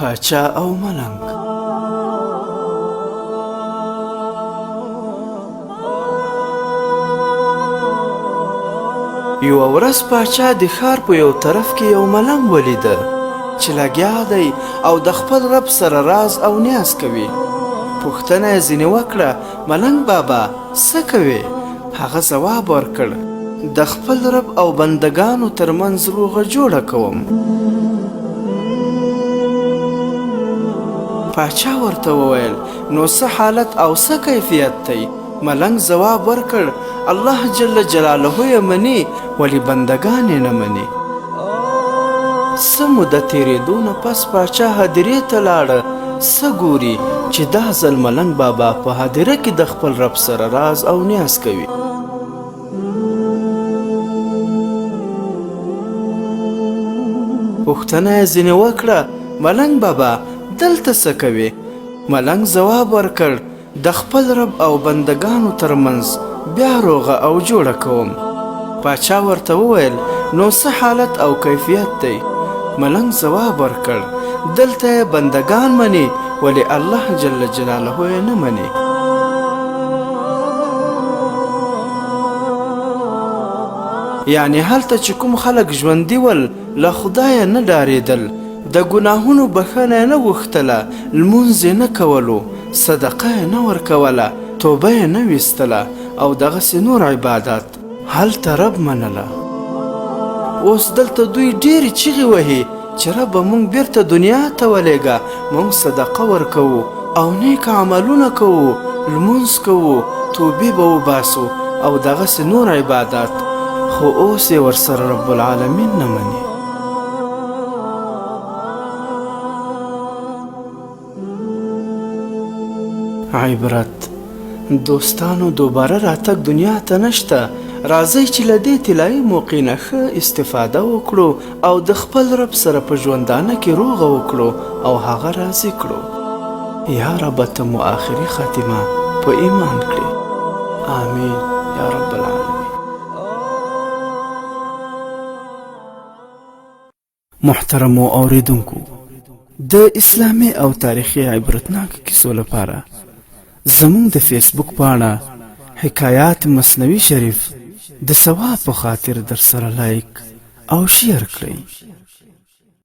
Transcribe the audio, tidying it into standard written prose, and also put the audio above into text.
پاچا او ملنګ. یوه ورځ پاچا د ښار په یو طرف کې یو ملنګ ولیده چې لګیا دی او د خپل رب سره راز او نیاز کوي. پوښتنه یې ځینې وکړه: ملنګ بابا څه کوې؟ هغه ځواب ورکړ: د خپل رب او بندګانو ترمنځ روغه جوړه کوم. پاچا ورته وویل: نو څه حالت او څه کیفیت دی؟ ملنګ ځواب ورکړ: الله جل جلاله یې مني ولی بندګان یې نه مني. څه موده تېرېدو نه پس پاچا هدیرې ته لاړه. څه ګوري چې دا ځل ملنګ بابا په هدیره کې د خپل رب سره راز او نیاز کوي. پوښتنه یې ځینې وکړه: ملنګ بابا دلته څه کوې؟ ملنګ ځواب ورکړ: د خپل رب او بندګانو ترمنځ بیا روغه او جوړه کوم. پاچا ورته وویل: نو څه حالت او کیفیت دی؟ ملنګ ځواب ورکړ: دلته یې بندګان مني ولی الله جل جلاله یې نه مني. یعنی هلته چې کوم خلک ژوندي ول له خدایه نه ډارېدل، د ګناهونو بخښنه یې نه غوښتله، لمونځ یې نه کولو، صدقه یې نه ورکوله، توبه یې نه ویستله او دغسې نور عبادات، هلته رب منله. اوس دلته دوی ډېرې چیغې وهي چې ربه مونږ بیرته دنیا ته ولېږه، مونږ صدقه ورکوو او نیک عملونه کوو، لمونځ کوو، توبې به وباسو او دغسې نور عبادات، خو اوس یې ورسره رب العالمین نه مني. عبرت: دوستانو دوباره راتګ دنیا ته نشته. راځئ چې له دې طلایي موقع نه ښه استفاده وکړو او د خپل رب سره په ژوندانه کې روغه وکړو او هغه راضي کړو. یا رب ته مو آخري خاتمه په ایمان کړي. آمین یا رب العالمین. محترمو اوریدونکو، د اسلامي او تاریخي عبرتناک کیسو لپاره زموږ د فیسبوک پاڼه حکایات مصنوي شریف د ثواب په خاطر در سره لایک او شیر کړئ.